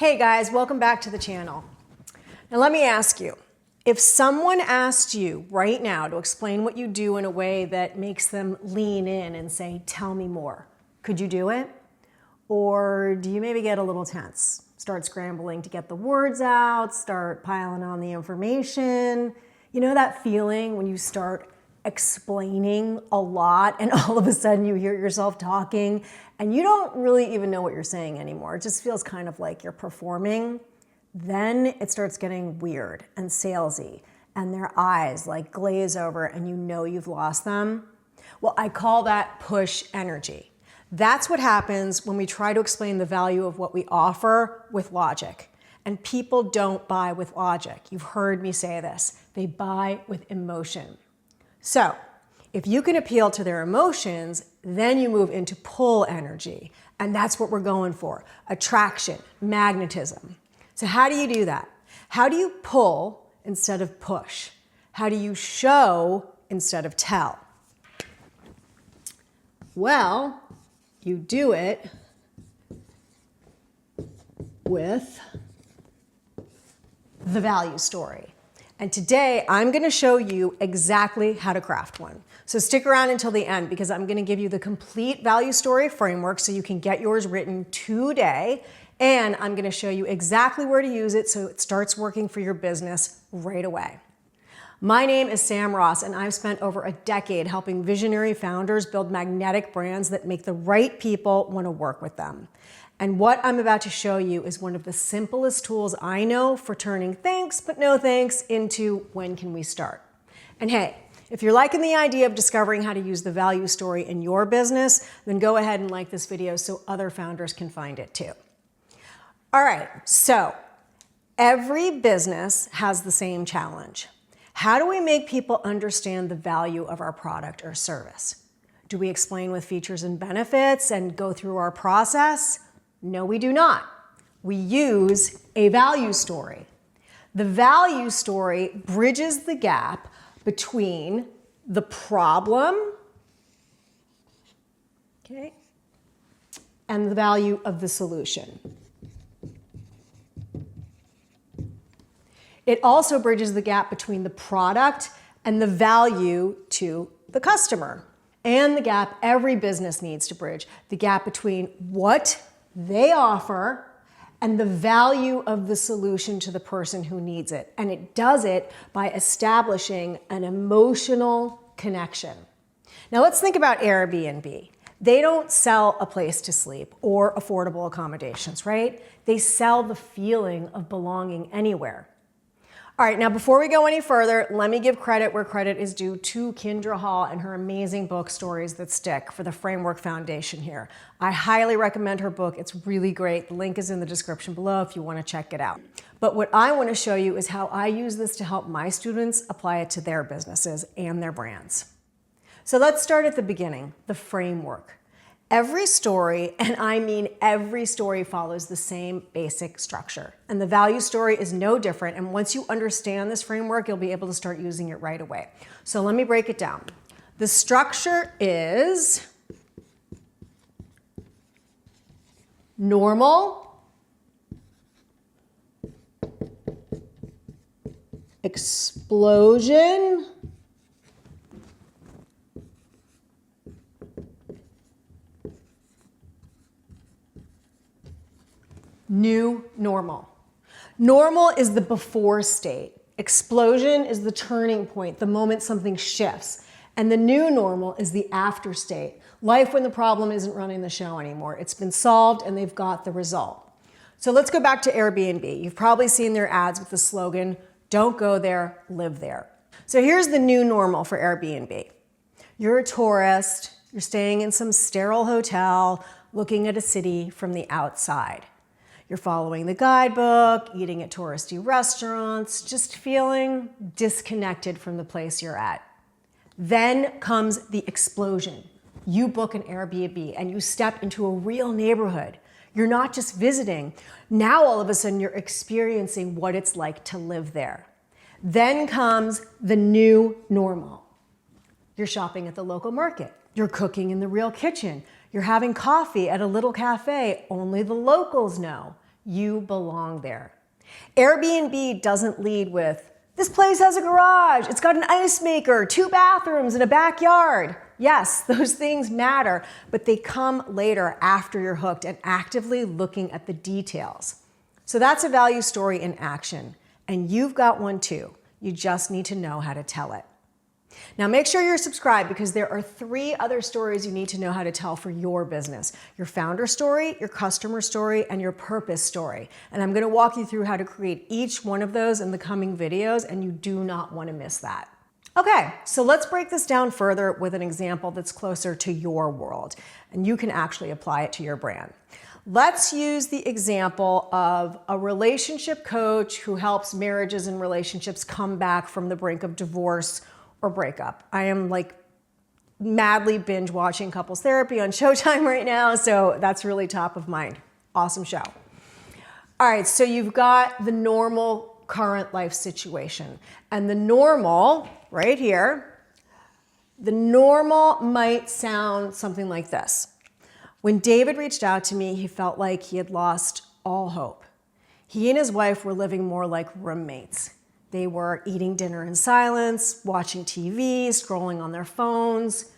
Hey guys, welcome back to the channel. Now let me ask you, if someone asked you right now to explain what you do in a way that makes them lean in and say, tell me more, could you do it? Or do you maybe get a little tense? Start scrambling to get the words out, start piling on the information. You know that feeling when you start explaining a lot and all of a sudden you hear yourself talking and you don't really even know what you're saying anymore. It just feels kind of like you're performing. Then it starts getting weird and salesy and their eyes like glaze over and you know you've lost them. Well, I call that push energy. That's what happens when we try to explain the value of what we offer with logic. And people don't buy with logic. You've heard me say this. They buy with emotion. So if you can appeal to their emotions, then you move into pull energy. And that's what we're going for. Attraction, magnetism. So how do you do that? How do you pull instead of push? How do you show instead of tell? Well, you do it with the value story. And today I'm going to show you exactly how to craft one. So stick around until the end because I'm going to give you the complete value story framework so you can get yours written today. And I'm going to show you exactly where to use it so it starts working for your business right away. My name is Sam Ross, and I've spent over a decade helping visionary founders build magnetic brands that make the right people want to work with them. And what I'm about to show you is one of the simplest tools I know for turning thanks but no thanks into when can we start. And hey, if you're liking the idea of discovering how to use the value story in your business, then go ahead and like this video so other founders can find it too. All right, so every business has the same challenge. How do we make people understand the value of our product or service? Do we explain with features and benefits and go through our process? No, we do not. We use a value story. The value story bridges the gap between the problem, okay, and the value of the solution. It also bridges the gap between the product and the value to the customer, and the gap every business needs to bridge, the gap between what they offer and the value of the solution to the person who needs it. And it does it by establishing an emotional connection. Now let's think about Airbnb. They don't sell a place to sleep or affordable accommodations, right? They sell the feeling of belonging anywhere. All right, now before we go any further, let me give credit where credit is due to Kindra Hall and her amazing book, Stories That Stick, for the framework foundation here. I highly recommend her book. It's really great. The link is in the description below if you want to check it out. But what I want to show you is how I use this to help my students apply it to their businesses and their brands. So let's start at the beginning, the framework. Every story, and I mean every story, follows the same basic structure. And the value story is no different. And once you understand this framework, you'll be able to start using it right away. So let me break it down. The structure is normal, explosion, new normal. Normal is the before state. Explosion is the turning point, the moment something shifts. And the new normal is the after state. Life when the problem isn't running the show anymore. It's been solved and they've got the result. So let's go back to Airbnb. You've probably seen their ads with the slogan, don't go there, live there. So here's the new normal for Airbnb. You're a tourist, you're staying in some sterile hotel, looking at a city from the outside. You're following the guidebook, eating at touristy restaurants, just feeling disconnected from the place you're at. Then comes the explosion. You book an Airbnb and you step into a real neighborhood. You're not just visiting. Now all of a sudden you're experiencing what it's like to live there. Then comes the new normal. You're shopping at the local market. You're cooking in the real kitchen. You're having coffee at a little cafe only the locals know. You belong there. Airbnb doesn't lead with, this place has a garage, it's got an ice maker, 2 bathrooms, and a backyard. Yes, those things matter, but they come later after you're hooked and actively looking at the details. So that's a value story in action, and you've got one too. You just need to know how to tell it. Now make sure you're subscribed because there are 3 other stories you need to know how to tell for your business. Your founder story, your customer story, and your purpose story. And I'm going to walk you through how to create each one of those in the coming videos, and you do not want to miss that. Okay, so let's break this down further with an example that's closer to your world, and you can actually apply it to your brand. Let's use the example of a relationship coach who helps marriages and relationships come back from the brink of divorce or breakup. I am like madly binge watching couples therapy on Showtime right now, so that's really top of mind. Awesome show. All right, so you've got the normal current life situation, and the normal right here, the normal might sound something like this. When David reached out to me, he felt like he had lost all hope. He and his wife were living more like roommates. They were eating dinner in silence, watching TV, scrolling on their phones.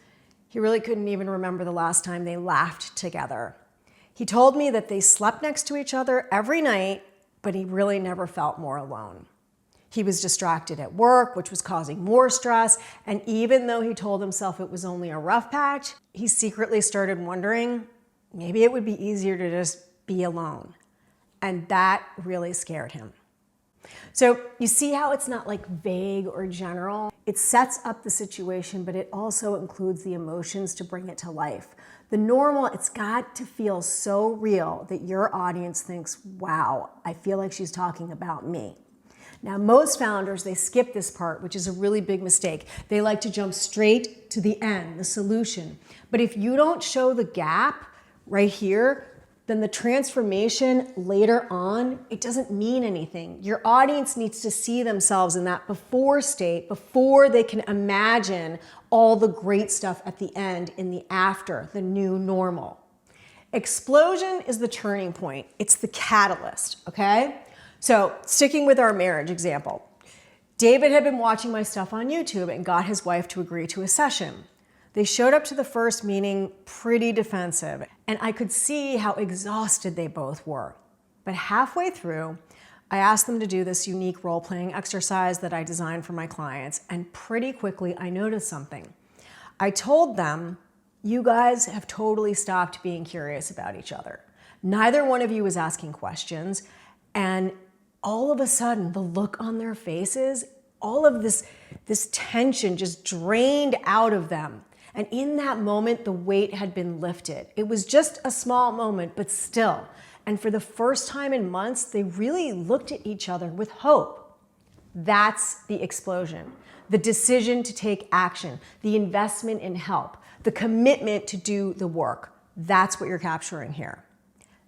He really couldn't even remember the last time they laughed together. He told me that they slept next to each other every night, but he really never felt more alone. He was distracted at work, which was causing more stress, and even though he told himself it was only a rough patch, he secretly started wondering, maybe it would be easier to just be alone. And that really scared him. So you see how it's not like vague or general? It sets up the situation, but it also includes the emotions to bring it to life. The normal, it's got to feel so real that your audience thinks, wow, I feel like she's talking about me. Now, most founders, they skip this part, which is a really big mistake. They like to jump straight to the end, the solution. But if you don't show the gap right here, then the transformation later on, it doesn't mean anything. Your audience needs to see themselves in that before state before they can imagine all the great stuff at the end in the after, the new normal. Explosion is the turning point. It's the catalyst, okay? So sticking with our marriage example, David had been watching my stuff on YouTube and got his wife to agree to a session. They showed up to the first meeting pretty defensive, and I could see how exhausted they both were. But halfway through, I asked them to do this unique role-playing exercise that I designed for my clients, and pretty quickly I noticed something. I told them, you guys have totally stopped being curious about each other. Neither one of you is asking questions, and all of a sudden, the look on their faces, all of this tension just drained out of them. And in that moment, the weight had been lifted. It was just a small moment, but still. And for the first time in months, they really looked at each other with hope. That's the explosion. The decision to take action, the investment in help, the commitment to do the work. That's what you're capturing here.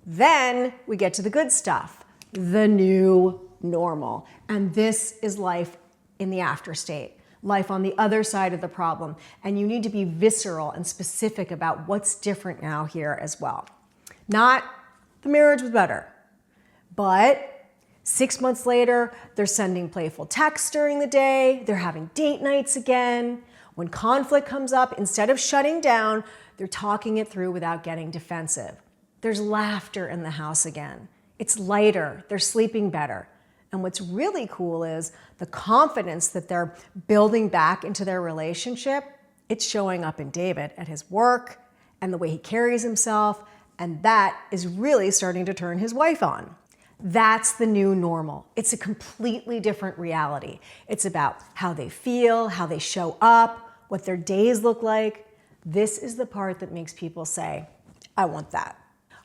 Then we get to the good stuff, the new normal. And this is life in the after state. Life on the other side of the problem. And you need to be visceral and specific about what's different now here as well. Not the marriage was better, but 6 months later, they're sending playful texts during the day. They're having date nights again. When conflict comes up, instead of shutting down, they're talking it through without getting defensive. There's laughter in the house again. It's lighter. They're sleeping better. And what's really cool is the confidence that they're building back into their relationship. It's showing up in David at his work and the way he carries himself. And that is really starting to turn his wife on. That's the new normal. It's a completely different reality. It's about how they feel, how they show up, what their days look like. This is the part that makes people say, I want that.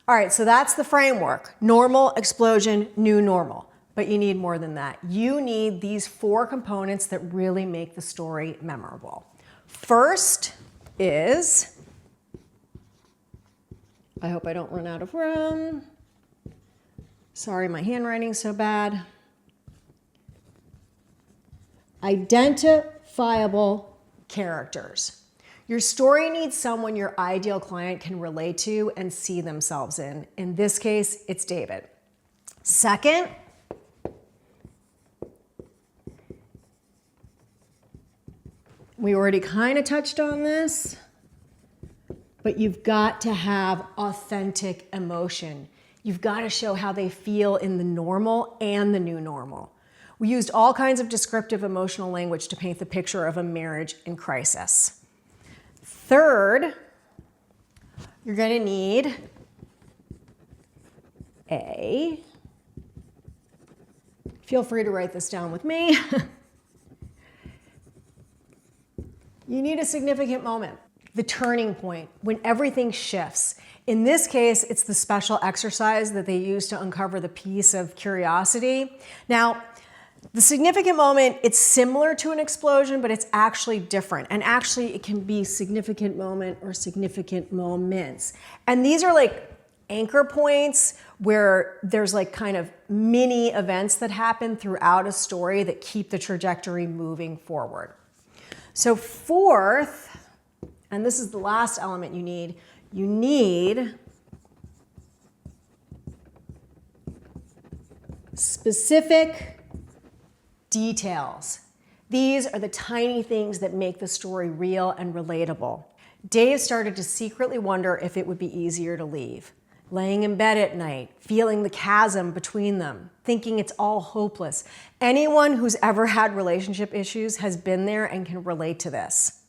All right, so that's the framework. Normal, explosion, new normal. But you need more than that. You need these 4 components that really make the story memorable. First is, I hope I don't run out of room. Sorry, my handwriting's so bad. Identifiable characters. Your story needs someone your ideal client can relate to and see themselves in. In this case, it's David. Second, we already kind of touched on this, but you've got to have authentic emotion. You've got to show how they feel in the normal and the new normal. We used all kinds of descriptive emotional language to paint the picture of a marriage in crisis. Third, you're going to need feel free to write this down with me. You need a significant moment, the turning point, when everything shifts. In this case, it's the special exercise that they use to uncover the piece of curiosity. Now, the significant moment, it's similar to an explosion, but it's actually different. And actually, it can be significant moment or significant moments. And these are like anchor points where there's like kind of mini events that happen throughout a story that keep the trajectory moving forward. So fourth, and this is the last element you need specific details. These are the tiny things that make the story real and relatable. Dave started to secretly wonder if it would be easier to leave. Laying in bed at night, feeling the chasm between them, thinking it's all hopeless. Anyone who's ever had relationship issues has been there and can relate to this.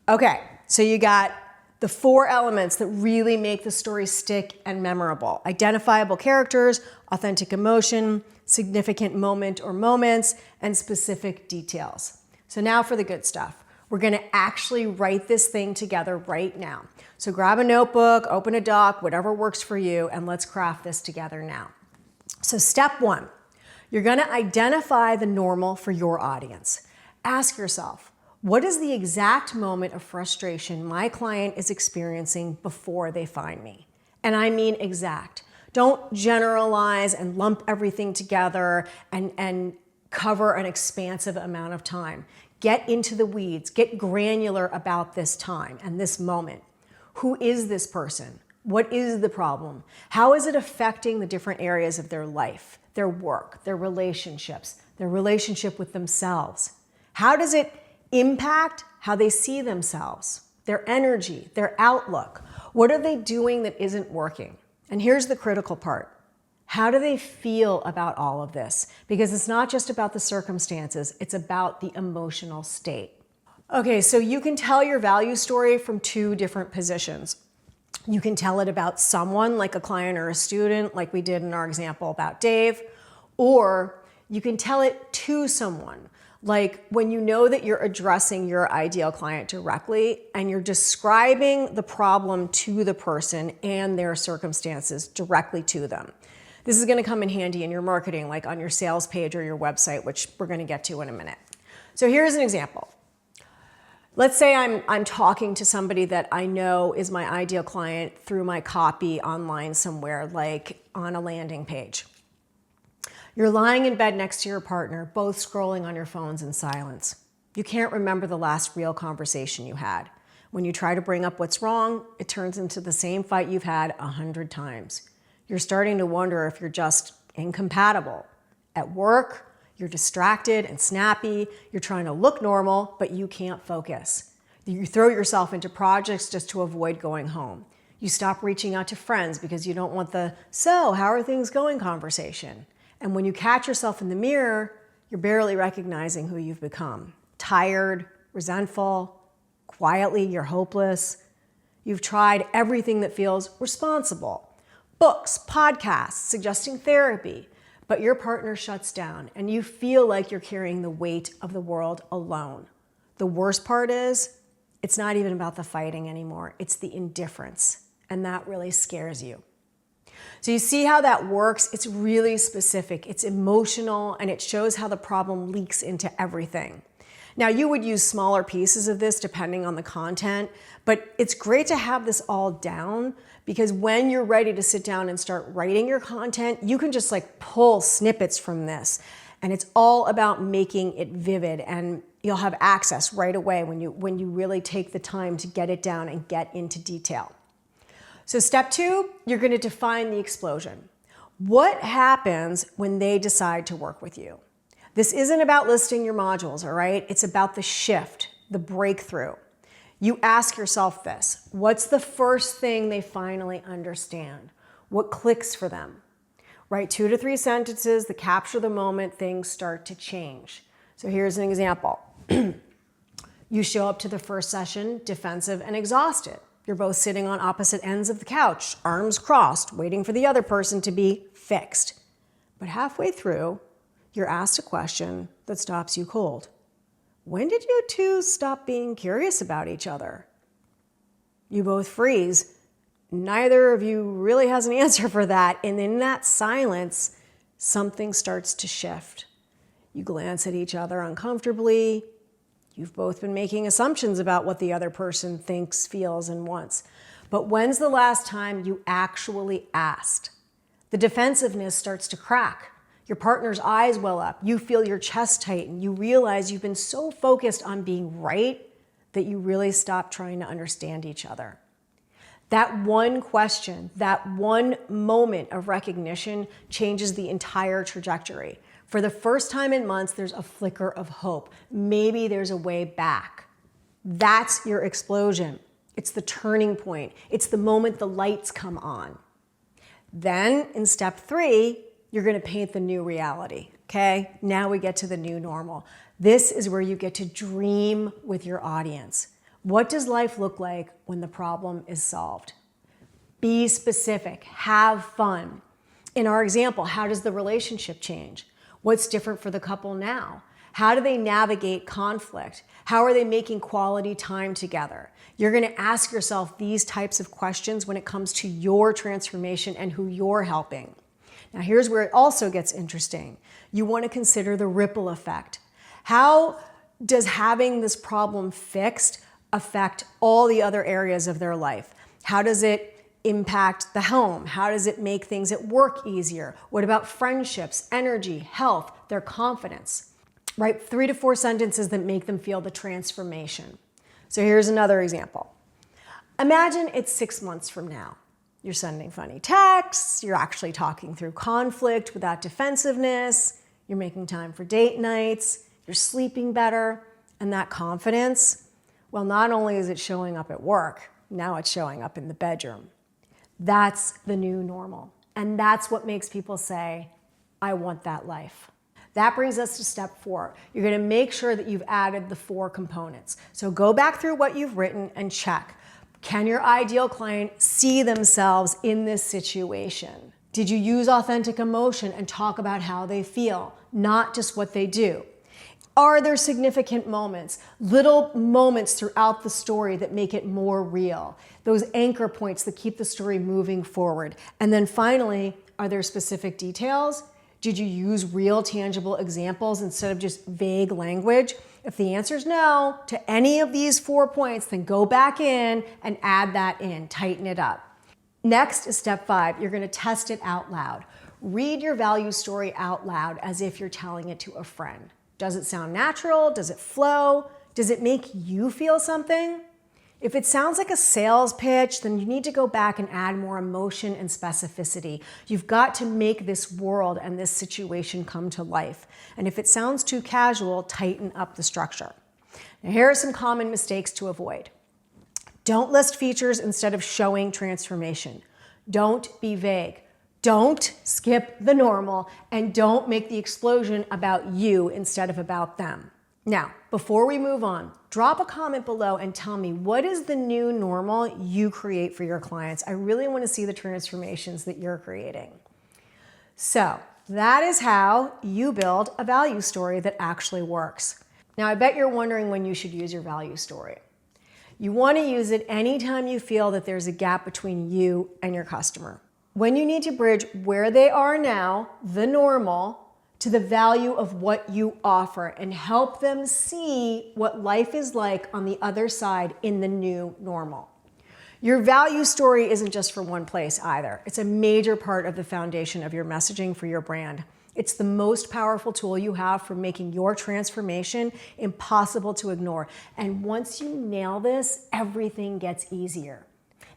Okay, so you got the 4 elements that really make the story stick and memorable. Identifiable characters, authentic emotion, significant moment or moments, and specific details. So now for the good stuff. We're going to actually write this thing together right now. So grab a notebook, open a doc, whatever works for you, and let's craft this together now. So step 1, you're going to identify the normal for your audience. Ask yourself, what is the exact moment of frustration my client is experiencing before they find me? And I mean exact. Don't generalize and lump everything together and cover an expansive amount of time. Get into the weeds, get granular about this time and this moment. Who is this person? What is the problem? How is it affecting the different areas of their life, their work, their relationships, their relationship with themselves? How does it impact how they see themselves, their energy, their outlook? What are they doing that isn't working? And here's the critical part. How do they feel about all of this? Because it's not just about the circumstances, it's about the emotional state. Okay, so you can tell your value story from 2 different positions. You can tell it about someone, like a client or a student, like we did in our example about Dave, or you can tell it to someone, like when you know that you're addressing your ideal client directly and you're describing the problem to the person and their circumstances directly to them. This is going to come in handy in your marketing, like on your sales page or your website, which we're going to get to in a minute. So here's an example. Let's say I'm talking to somebody that I know is my ideal client through my copy online somewhere, like on a landing page. You're lying in bed next to your partner, both scrolling on your phones in silence. You can't remember the last real conversation you had. When you try to bring up what's wrong, it turns into the same fight you've had 100 times. You're starting to wonder if you're just incompatible. At work, you're distracted and snappy. You're trying to look normal, but you can't focus. You throw yourself into projects just to avoid going home. You stop reaching out to friends because you don't want the, "So, how are things going?" conversation. And when you catch yourself in the mirror, you're barely recognizing who you've become. Tired, resentful, quietly you're hopeless. You've tried everything that feels responsible. Books, podcasts, suggesting therapy, but your partner shuts down and you feel like you're carrying the weight of the world alone. The worst part is, it's not even about the fighting anymore. It's the indifference, and that really scares you. So you see how that works? It's really specific, it's emotional, and it shows how the problem leaks into everything. Now, you would use smaller pieces of this depending on the content, but it's great to have this all down because when you're ready to sit down and start writing your content, you can just like pull snippets from this. And it's all about making it vivid, and you'll have access right away when you really take the time to get it down and get into detail. So step 2, you're going to define the explosion. What happens when they decide to work with you? This isn't about listing your modules, all right? It's about the shift, the breakthrough. You ask yourself this: what's the first thing they finally understand? What clicks for them? Write 2 to 3 sentences that capture the moment things start to change. So here's an example. You show up to the first session defensive and exhausted. You're both sitting on opposite ends of the couch, arms crossed, waiting for the other person to be fixed. But halfway through, you're asked a question that stops you cold. When did you two stop being curious about each other? You both freeze. Neither of you really has an answer for that. And in that silence, something starts to shift. You glance at each other uncomfortably. You've both been making assumptions about what the other person thinks, feels, and wants. But when's the last time you actually asked? The defensiveness starts to crack. Your partner's eyes well up. You feel your chest tighten. You realize you've been so focused on being right that you really stopped trying to understand each other. That one question, that one moment of recognition changes the entire trajectory. For the first time in months, there's a flicker of hope. Maybe there's a way back. That's your explosion. It's the turning point. It's the moment the lights come on. Then in step 3, you're going to paint the new reality, okay? Now we get to the new normal. This is where you get to dream with your audience. What does life look like when the problem is solved? Be specific. Have fun. In our example, how does the relationship change? What's different for the couple now? How do they navigate conflict? How are they making quality time together? You're going to ask yourself these types of questions when it comes to your transformation and who you're helping. Now, here's where it also gets interesting. You want to consider the ripple effect. How does having this problem fixed affect all the other areas of their life? How does it impact the home? How does it make things at work easier? What about friendships, energy, health, their confidence? Write 3 to 4 sentences that make them feel the transformation. So here's another example. Imagine it's 6 months from now. You're sending funny texts, you're actually talking through conflict without defensiveness, you're making time for date nights, you're sleeping better, and that confidence, well, not only is it showing up at work, now it's showing up in the bedroom. That's the new normal. And that's what makes people say, I want that life. That brings us to step 4. You're going to make sure that you've added the 4 components. So go back through what you've written and check. Can your ideal client see themselves in this situation? Did you use authentic emotion and talk about how they feel, not just what they do? Are there significant moments, little moments throughout the story that make it more real? Those anchor points that keep the story moving forward. And then finally, are there specific details? Did you use real, tangible examples instead of just vague language? If the answer is no to any of these 4 points, then go back in and add that in, tighten it up. Next is step 5. You're going to test it out loud. Read your value story out loud as if you're telling it to a friend. Does it sound natural? Does it flow? Does it make you feel something? If it sounds like a sales pitch, then you need to go back and add more emotion and specificity. You've got to make this world and this situation come to life. And if it sounds too casual, tighten up the structure. Now, here are some common mistakes to avoid. Don't list features instead of showing transformation. Don't be vague. Don't skip the normal, and don't make the explosion about you instead of about them. Now, before we move on, drop a comment below and tell me, what is the new normal you create for your clients? I really want to see the transformations that you're creating. So that is how you build a value story that actually works. Now, I bet you're wondering when you should use your value story. You want to use it anytime you feel that there's a gap between you and your customer. When you need to bridge where they are now, the normal, to the value of what you offer and help them see what life is like on the other side in the new normal. Your value story isn't just for one place either. It's a major part of the foundation of your messaging for your brand. It's the most powerful tool you have for making your transformation impossible to ignore. And once you nail this, everything gets easier.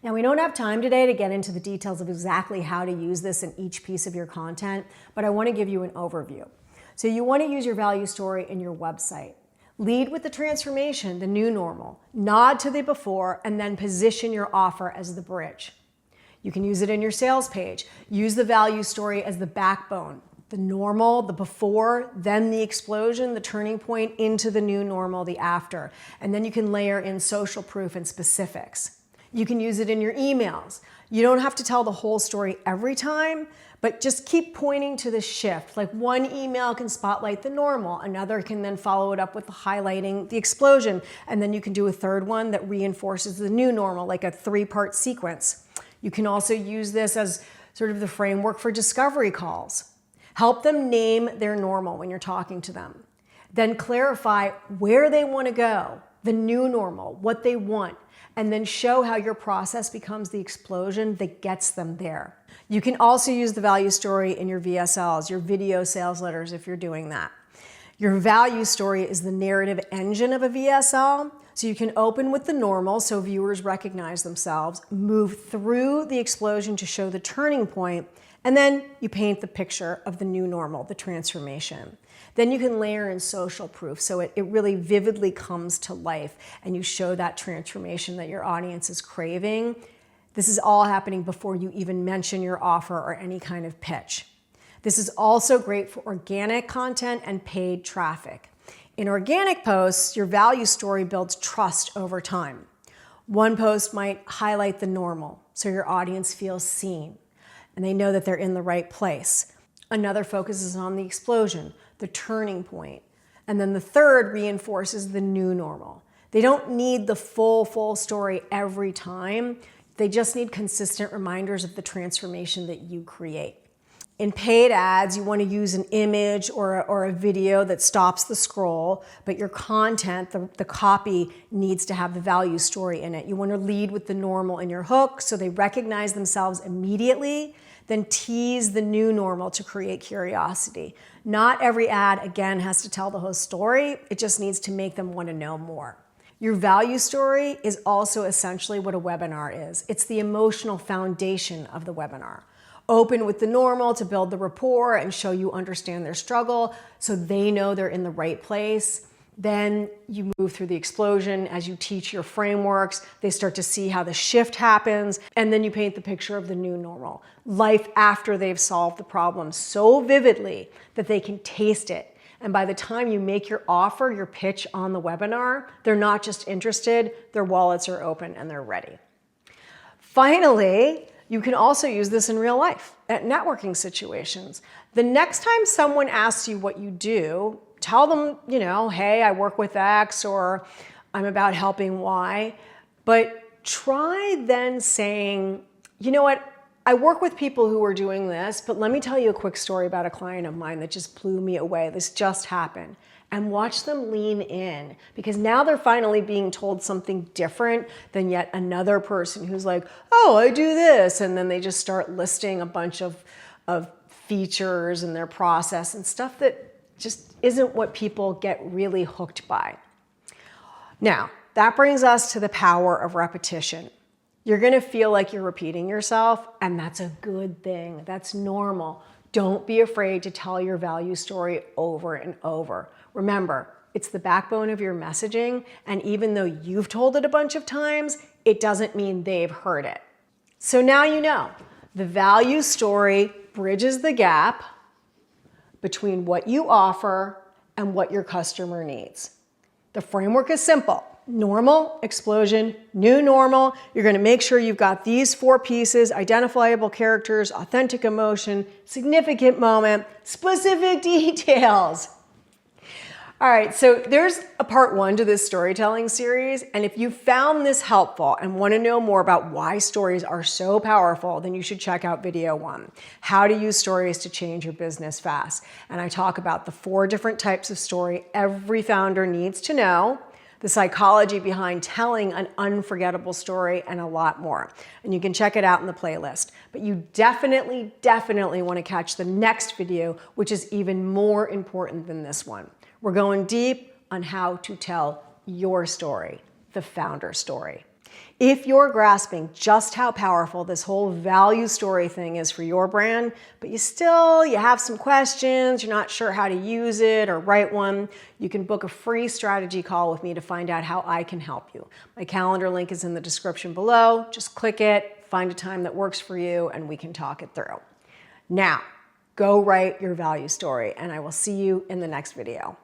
Now, we don't have time today to get into the details of exactly how to use this in each piece of your content, but I want to give you an overview. So you want to use your value story in your website. Lead with the transformation, the new normal, nod to the before, and then position your offer as the bridge. You can use it in your sales page. Use the value story as the backbone. The normal, the before, then the explosion, the turning point into the new normal, the after. And then you can layer in social proof and specifics. You can use it in your emails. You don't have to tell the whole story every time, but just keep pointing to the shift. Like one email can spotlight the normal, another can then follow it up with highlighting the explosion, and then you can do a third one that reinforces the new normal, like a 3-part sequence. You can also use this as sort of the framework for discovery calls. Help them name their normal when you're talking to them. Then clarify where they want to go, the new normal, what they want, and then show how your process becomes the explosion that gets them there. You can also use the value story in your VSLs, your video sales letters, if you're doing that. Your value story is the narrative engine of a VSL, so you can open with the normal so viewers recognize themselves, move through the explosion to show the turning point, and then you paint the picture of the new normal, the transformation. Then you can layer in social proof so it really vividly comes to life and you show that transformation that your audience is craving. This is all happening before you even mention your offer or any kind of pitch. This is also great for organic content and paid traffic. In organic posts, your value story builds trust over time. One post might highlight the normal so your audience feels seen and they know that they're in the right place. Another focuses on the explosion, the turning point. And then the third reinforces the new normal. They don't need the full story every time. They just need consistent reminders of the transformation that you create. In paid ads, you want to use an image or a video that stops the scroll, but your content, the copy, needs to have the value story in it. You want to lead with the normal in your hook so they recognize themselves immediately, then tease the new normal to create curiosity. Not every ad, again, has to tell the whole story. It just needs to make them want to know more. Your value story is also essentially what a webinar is. It's the emotional foundation of the webinar. Open with the normal to build the rapport and show you understand their struggle so they know they're in the right place. Then you move through the explosion as you teach your frameworks. They start to see how the shift happens. And then you paint the picture of the new normal, life after they've solved the problem so vividly that they can taste it. And by the time you make your offer, your pitch on the webinar, they're not just interested, their wallets are open and they're ready. Finally, you can also use this in real life at networking situations. The next time someone asks you what you do, tell them, hey, I work with X or I'm about helping Y, but try then saying, you know what, I work with people who are doing this, but let me tell you a quick story about a client of mine that just blew me away. This just happened. And watch them lean in because now they're finally being told something different than yet another person who's like, oh, I do this. And then they just start listing a bunch of features in their process and stuff that just isn't what people get really hooked by. Now, that brings us to the power of repetition. You're gonna feel like you're repeating yourself, and that's a good thing. That's normal. Don't be afraid to tell your value story over and over. Remember, it's the backbone of your messaging, and even though you've told it a bunch of times, it doesn't mean they've heard it. So now you know, the value story bridges the gap between what you offer and what your customer needs. The framework is simple. Normal, explosion, new normal. You're going to make sure you've got these 4 pieces: identifiable characters, authentic emotion, significant moment, specific details. All right, so there's a part 1 to this storytelling series, and if you found this helpful and want to know more about why stories are so powerful, then you should check out video 1, How to Use Stories to Change Your Business Fast. And I talk about the 4 different types of story every founder needs to know, the psychology behind telling an unforgettable story, and a lot more. And you can check it out in the playlist. But you definitely want to catch the next video, which is even more important than this one. We're going deep on how to tell your story, the founder story. If you're grasping just how powerful this whole value story thing is for your brand, but you have some questions, you're not sure how to use it or write one, you can book a free strategy call with me to find out how I can help you. My calendar link is in the description below. Just click it, find a time that works for you, and we can talk it through. Now, go write your value story, and I will see you in the next video.